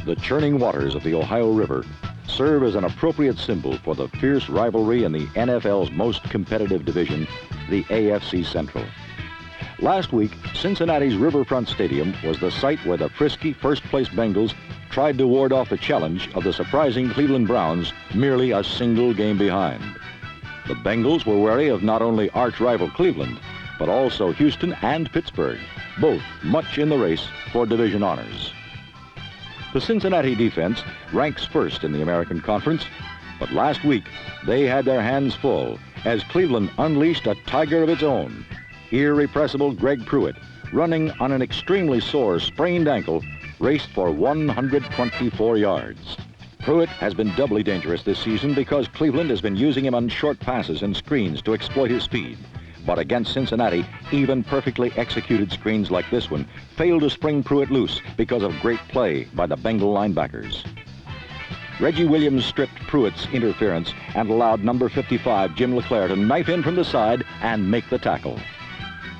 The churning waters of the Ohio River serve as an appropriate symbol for the fierce rivalry in the NFL's most competitive division, the AFC Central. Last week, Cincinnati's Riverfront Stadium was the site where the frisky first-place Bengals tried to ward off the challenge of the surprising Cleveland Browns, merely a single game behind. The Bengals were wary of not only arch-rival Cleveland, but also Houston and Pittsburgh, both much in the race for division honors. The Cincinnati defense ranks first in the American Conference, but last week they had their hands full as Cleveland unleashed a tiger of its own. Irrepressible Greg Pruitt, running on an extremely sore sprained ankle, raced for 124 yards. Pruitt has been doubly dangerous this season because Cleveland has been using him on short passes and screens to exploit his speed. But against Cincinnati, even perfectly executed screens like this one failed to spring Pruitt loose because of great play by the Bengal linebackers. Reggie Williams stripped Pruitt's interference and allowed number 55, Jim LeClaire, to knife in from the side and make the tackle.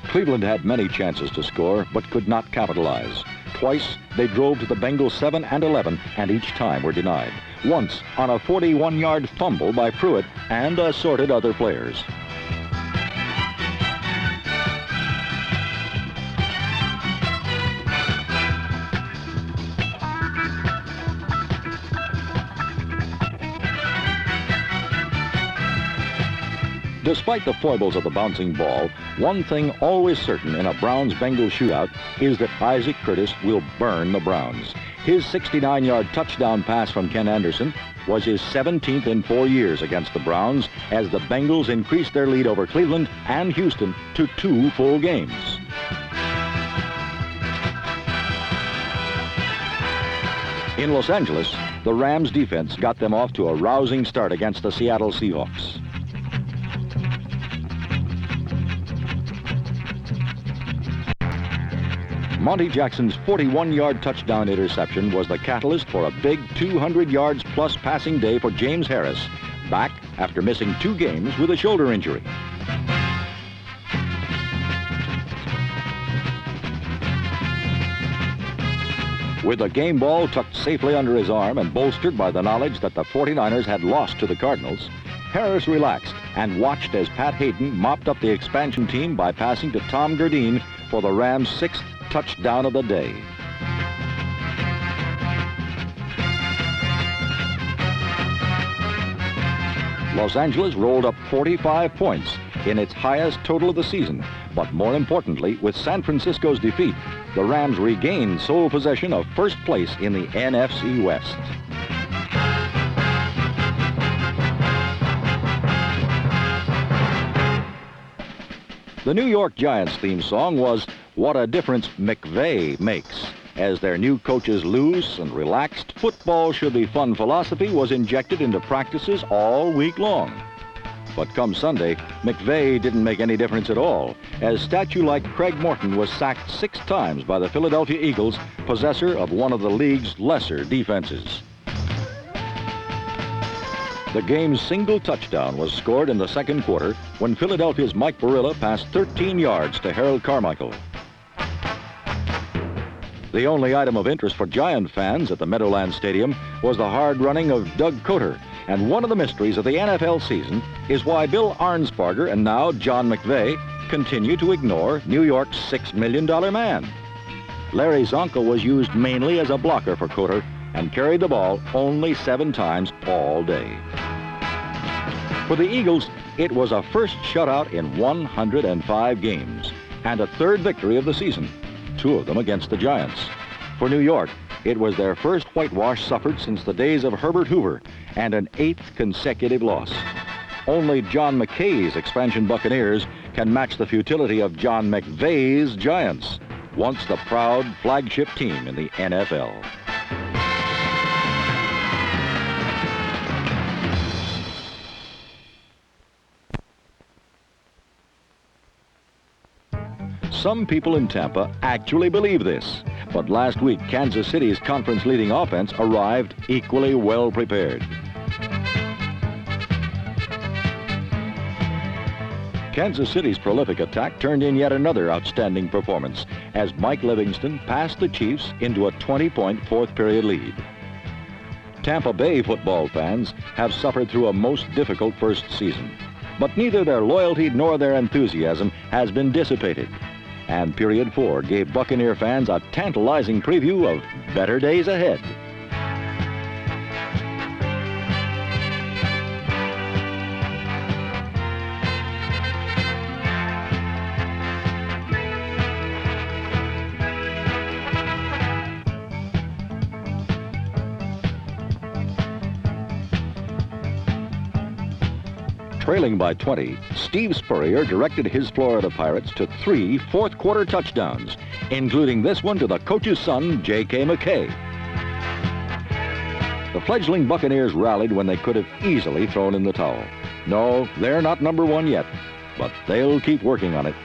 Cleveland had many chances to score, but could not capitalize. Twice, they drove to the Bengals 7 and 11, and each time were denied. Once, on a 41-yard fumble by Pruitt and assorted other players. Despite the foibles of the bouncing ball, one thing always certain in a Browns-Bengals shootout is that Isaac Curtis will burn the Browns. His 69-yard touchdown pass from Ken Anderson was his 17th in 4 years against the Browns as the Bengals increased their lead over Cleveland and Houston to 2 full games. In Los Angeles, the Rams defense got them off to a rousing start against the Seattle Seahawks. Monty Jackson's 41-yard touchdown interception was the catalyst for a big 200 yards plus passing day for James Harris, back after missing 2 games with a shoulder injury. With the game ball tucked safely under his arm and bolstered by the knowledge that the 49ers had lost to the Cardinals, Harris relaxed and watched as Pat Hayden mopped up the expansion team by passing to Tom Gerdine for the Rams' 6th touchdown of the day. Los Angeles rolled up 45 points in its highest total of the season, but more importantly, with San Francisco's defeat, the Rams regained sole possession of first place in the NFC West. The New York Giants theme song was "What a Difference McVay Makes." As their new coach's loose and relaxed "football should be fun" philosophy was injected into practices all week long. But come Sunday, McVay didn't make any difference at all, as statue-like Craig Morton was sacked 6 times by the Philadelphia Eagles, possessor of one of the league's lesser defenses. The game's single touchdown was scored in the second quarter when Philadelphia's Mike Barilla passed 13 yards to Harold Carmichael. The only item of interest for Giant fans at the Meadowlands Stadium was the hard running of Doug Coter, and one of the mysteries of the NFL season is why Bill Arnsparger and now John McVay continue to ignore New York's $6 million man. Larry Zonka was used mainly as a blocker for Coter and carried the ball only 7 times all day. For the Eagles, it was a first shutout in 105 games and a 3rd victory of the season, 2 of them against the Giants. For New York, it was their first whitewash suffered since the days of Herbert Hoover and an 8th consecutive loss. Only John McKay's expansion Buccaneers can match the futility of John McVay's Giants, once the proud flagship team in the NFL. Some people in Tampa actually believe this, but last week Kansas City's conference-leading offense arrived equally well prepared. Kansas City's prolific attack turned in yet another outstanding performance as Mike Livingston passed the Chiefs into a 20-point fourth-period lead. Tampa Bay football fans have suffered through a most difficult first season, but neither their loyalty nor their enthusiasm has been dissipated. And Period 4 gave Buccaneer fans a tantalizing preview of better days ahead. Trailing by 20, Steve Spurrier directed his Florida Pirates to 3 fourth-quarter touchdowns, including this one to the coach's son, J.K. McKay. The fledgling Buccaneers rallied when they could have easily thrown in the towel. No, they're not number 1 yet, but they'll keep working on it.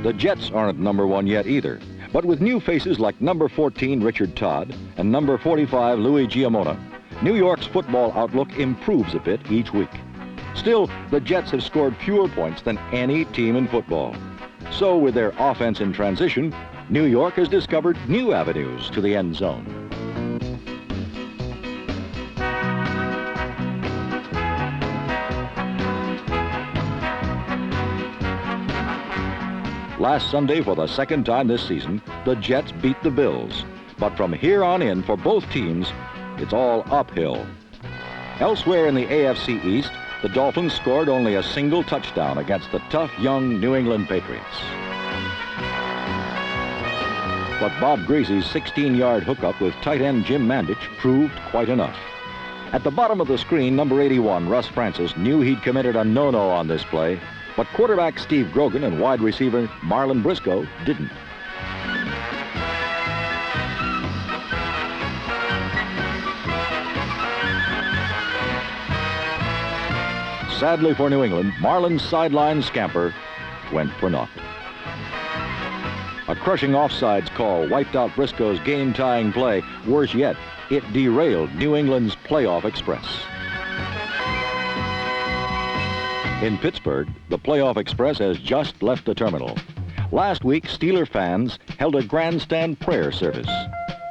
The Jets aren't number 1 yet either, but with new faces like number 14 Richard Todd and number 45 Louis Giamona, New York's football outlook improves a bit each week. Still, the Jets have scored fewer points than any team in football. So with their offense in transition, New York has discovered new avenues to the end zone. Last Sunday, for the second time this season, the Jets beat the Bills. But from here on in, for both teams, it's all uphill. Elsewhere in the AFC East, the Dolphins scored only a single touchdown against the tough young New England Patriots. But Bob Greasy's 16-yard hookup with tight end Jim Mandich proved quite enough. At the bottom of the screen, number 81, Russ Francis, knew he'd committed a no-no on this play, but quarterback Steve Grogan and wide receiver Marlon Briscoe didn't. Sadly for New England, Marlon's sideline scamper went for naught. A crushing offsides call wiped out Briscoe's game-tying play. Worse yet, it derailed New England's playoff express. In Pittsburgh, the playoff express has just left the terminal. Last week, Steeler fans held a grandstand prayer service,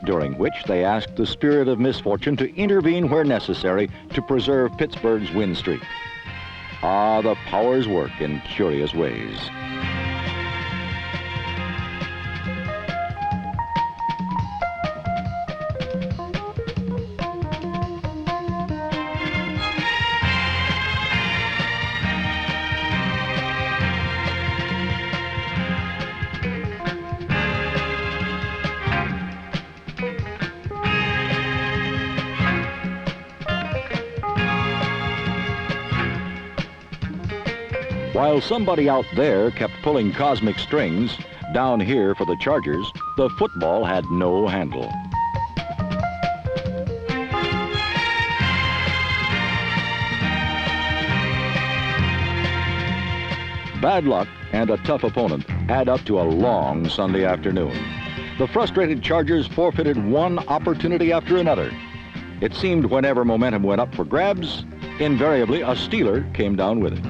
during which they asked the spirit of misfortune to intervene where necessary to preserve Pittsburgh's win streak. Ah, the powers work in curious ways. While somebody out there kept pulling cosmic strings, down here for the Chargers, the football had no handle. Bad luck and a tough opponent add up to a long Sunday afternoon. The frustrated Chargers forfeited one opportunity after another. It seemed whenever momentum went up for grabs, invariably a Steeler came down with it.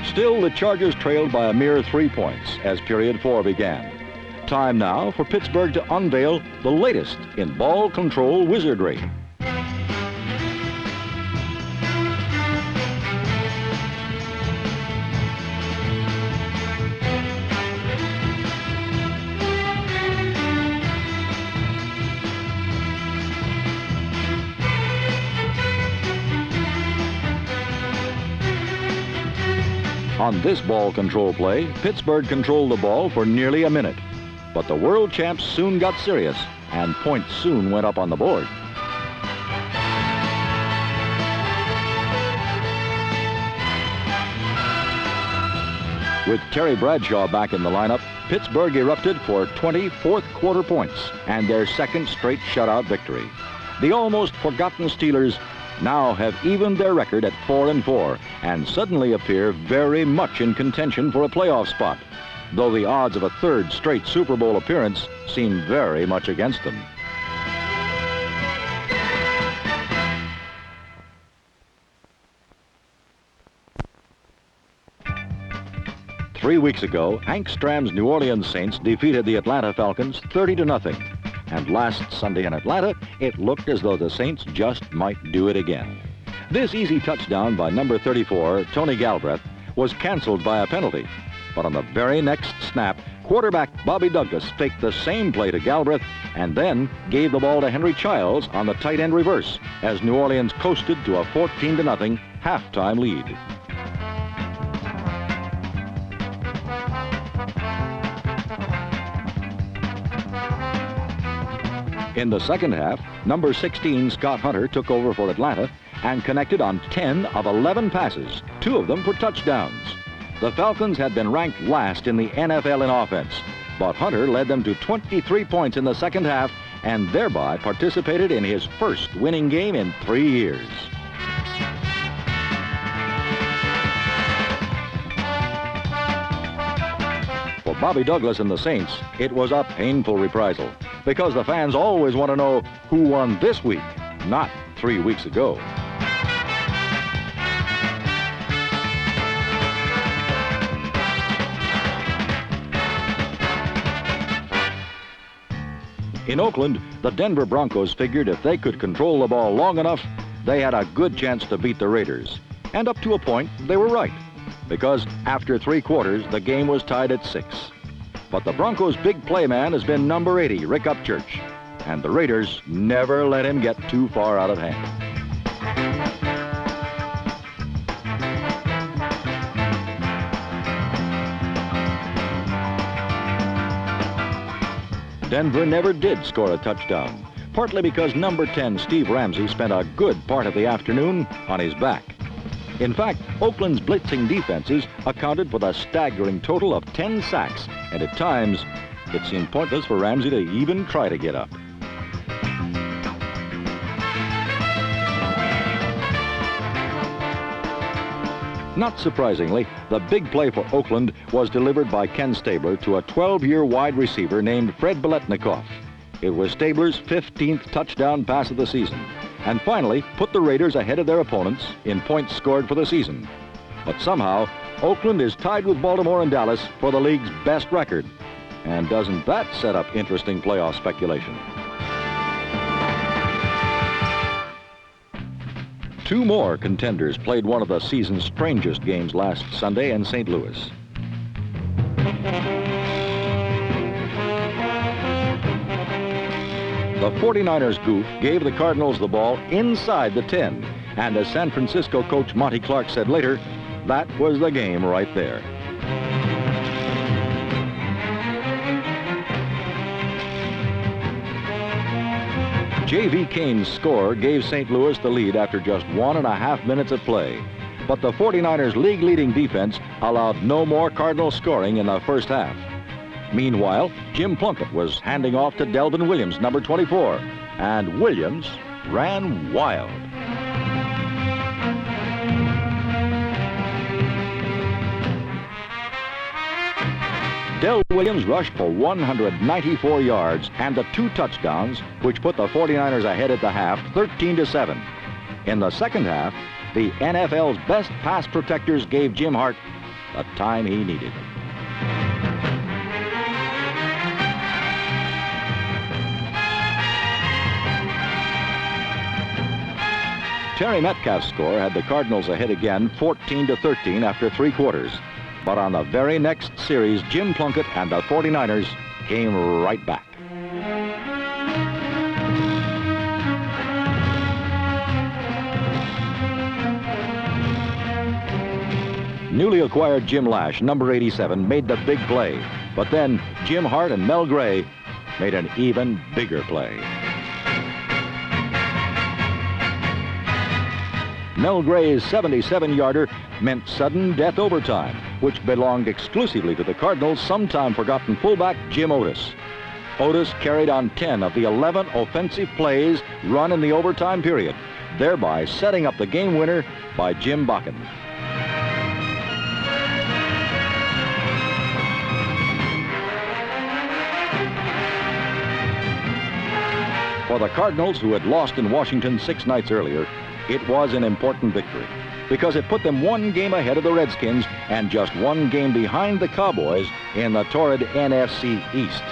Still, the Chargers trailed by a mere 3 points as period 4 began. Time now for Pittsburgh to unveil the latest in ball control wizardry. On this ball control play, Pittsburgh controlled the ball for nearly a minute. But the world champs soon got serious, and points soon went up on the board. With Terry Bradshaw back in the lineup, Pittsburgh erupted for 20 fourth-quarter points and their second straight shutout victory. The almost forgotten Steelers now have evened their record at 4-4 and suddenly appear very much in contention for a playoff spot, though the odds of a third straight Super Bowl appearance seem very much against them. 3 weeks ago, Hank Stram's New Orleans Saints defeated the Atlanta Falcons 30-0. And last Sunday in Atlanta, it looked as though the Saints just might do it again. This easy touchdown by number 34, Tony Galbraith, was canceled by a penalty. But on the very next snap, quarterback Bobby Douglas faked the same play to Galbraith and then gave the ball to Henry Childs on the tight end reverse as New Orleans coasted to a 14-0 halftime lead. In the second half, number 16, Scott Hunter, took over for Atlanta and connected on 10 of 11 passes, 2 of them for touchdowns. The Falcons had been ranked last in the NFL in offense, but Hunter led them to 23 points in the second half and thereby participated in his first winning game in 3 years. For Bobby Douglas and the Saints, it was a painful reprisal because the fans always want to know who won this week, not 3 weeks ago. In Oakland, the Denver Broncos figured if they could control the ball long enough, they had a good chance to beat the Raiders. And up to a point, they were right, because after 3 quarters, the game was tied at 6. But the Broncos' big play man has been number 80, Rick Upchurch, and the Raiders never let him get too far out of hand. Denver never did score a touchdown, partly because number 10, Steve Ramsey, spent a good part of the afternoon on his back. In fact, Oakland's blitzing defenses accounted for the staggering total of 10 sacks, and at times, it seemed pointless for Ramsey to even try to get up. Not surprisingly, the big play for Oakland was delivered by Ken Stabler to a 12-year wide receiver named Fred Biletnikoff. It was Stabler's 15th touchdown pass of the season, and finally put the Raiders ahead of their opponents in points scored for the season. But somehow, Oakland is tied with Baltimore and Dallas for the league's best record. And doesn't that set up interesting playoff speculation? 2 more contenders played one of the season's strangest games last Sunday in St. Louis. The 49ers goof gave the Cardinals the ball inside the 10, and as San Francisco coach Monty Clark said later, that was the game right there. J.V. Kane's score gave St. Louis the lead after just 1.5 minutes of play. But the 49ers' league-leading defense allowed no more Cardinal scoring in the first half. Meanwhile, Jim Plunkett was handing off to Delvin Williams, number 24, and Williams ran wild. Del Williams rushed for 194 yards and the 2 touchdowns, which put the 49ers ahead at the half, 13-7. In the second half, the NFL's best pass protectors gave Jim Hart the time he needed. Terry Metcalf's score had the Cardinals ahead again, 14-13 after 3 quarters. But on the very next series, Jim Plunkett and the 49ers came right back. Newly acquired Jim Lash, number 87, made the big play. But then Jim Hart and Mel Gray made an even bigger play. Mel Gray's 77-yarder meant sudden death overtime, which belonged exclusively to the Cardinals' sometime forgotten fullback, Jim Otis. Otis carried on 10 of the 11 offensive plays run in the overtime period, thereby setting up the game winner by Jim Bakken. For the Cardinals, who had lost in Washington 6 nights earlier, it was an important victory. because it put them one game ahead of the Redskins and just one game behind the Cowboys in the torrid NFC East.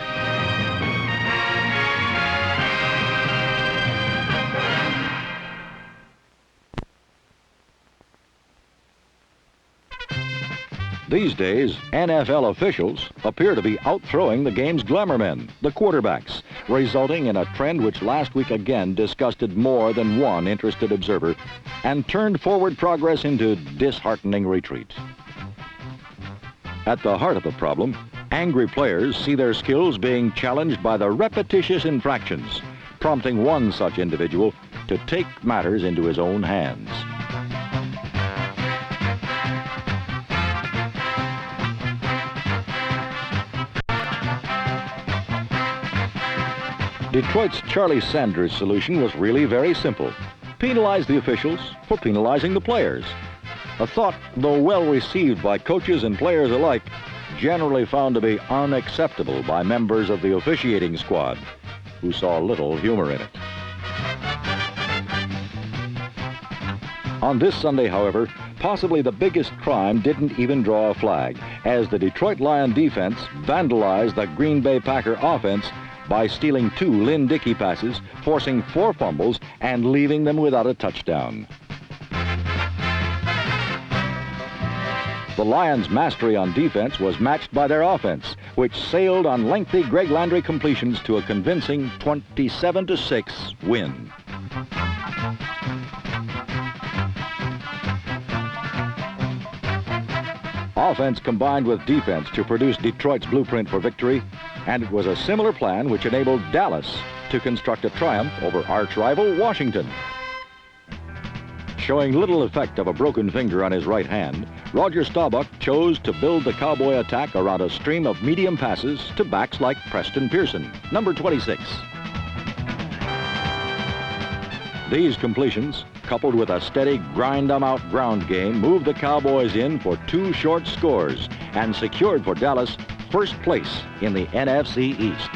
These days, NFL officials appear to be outthrowing the game's glamour men, the quarterbacks, resulting in a trend which last week again disgusted more than one interested observer and turned forward progress into disheartening retreat. At the heart of the problem, angry players see their skills being challenged by the repetitious infractions, prompting one such individual to take matters into his own hands. Detroit's Charlie Sanders' solution was really very simple. Penalize the officials for penalizing the players. A thought, though well received by coaches and players alike, generally found to be unacceptable by members of the officiating squad, who saw little humor in it. On this Sunday, however, possibly the biggest crime didn't even draw a flag, as the Detroit Lion defense vandalized the Green Bay Packer offense by stealing 2 Lynn Dickey passes, forcing 4 fumbles, and leaving them without a touchdown. The Lions' mastery on defense was matched by their offense, which sailed on lengthy Greg Landry completions to a convincing 27-6 win. Offense combined with defense to produce Detroit's blueprint for victory, and it was a similar plan which enabled Dallas to construct a triumph over arch-rival Washington. Showing little effect of a broken finger on his right hand, Roger Staubach chose to build the Cowboy attack around a stream of medium passes to backs like Preston Pearson, number 26. These completions, coupled with a steady grind-'em-out ground game, moved the Cowboys in for 2 short scores and secured for Dallas first place in the NFC East.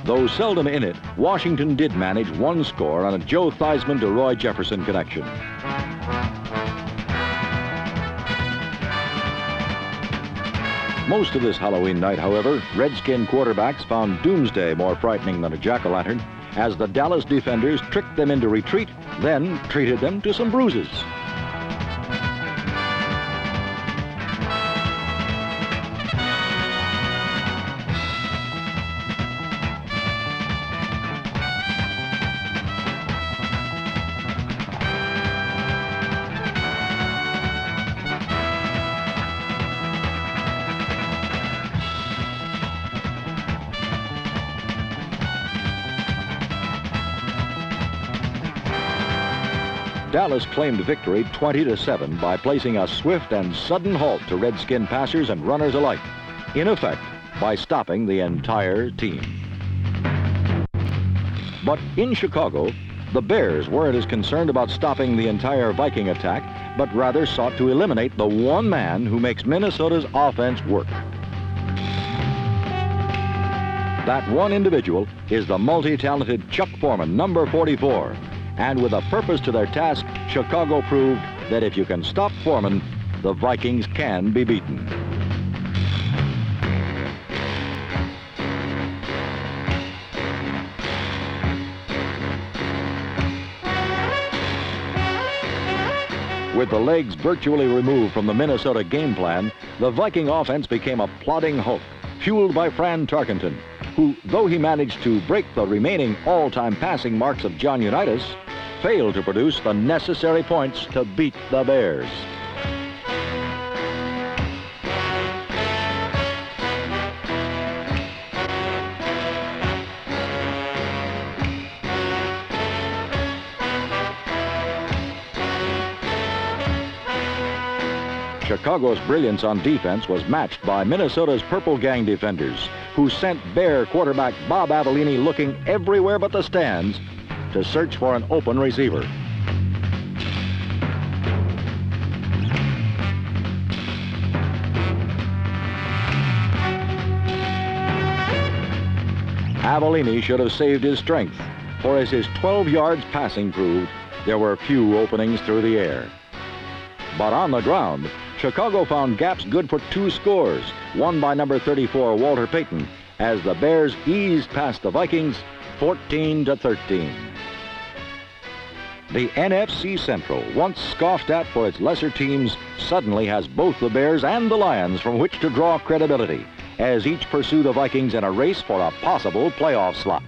Though seldom in it, Washington did manage 1 score on a Joe Theismann to Roy Jefferson connection. Most of this Halloween night, however, Redskin quarterbacks found doomsday more frightening than a jack-o'-lantern, as the Dallas defenders tricked them into retreat, then treated them to some bruises. Dallas claimed victory 20-7 by placing a swift and sudden halt to Redskin passers and runners alike, in effect, by stopping the entire team. But in Chicago, the Bears weren't as concerned about stopping the entire Viking attack, but rather sought to eliminate the one man who makes Minnesota's offense work. That one individual is the multi-talented Chuck Foreman, number 44. And with a purpose to their task, Chicago proved that if you can stop Foreman, the Vikings can be beaten. With the legs virtually removed from the Minnesota game plan, the Viking offense became a plodding hulk, fueled by Fran Tarkenton, who, though he managed to break the remaining all-time passing marks of John Unitas, failed to produce the necessary points to beat the Bears. Chicago's brilliance on defense was matched by Minnesota's Purple Gang defenders, who sent Bear quarterback Bob Avellini looking everywhere but the stands to search for an open receiver. Avellini should have saved his strength, for as his 12 yards passing proved, there were few openings through the air. But on the ground, Chicago found gaps good for 2 scores, one by number 34, Walter Payton, as the Bears eased past the Vikings 14-13. The NFC Central, once scoffed at for its lesser teams, suddenly has both the Bears and the Lions from which to draw credibility, as each pursue the Vikings in a race for a possible playoff slot.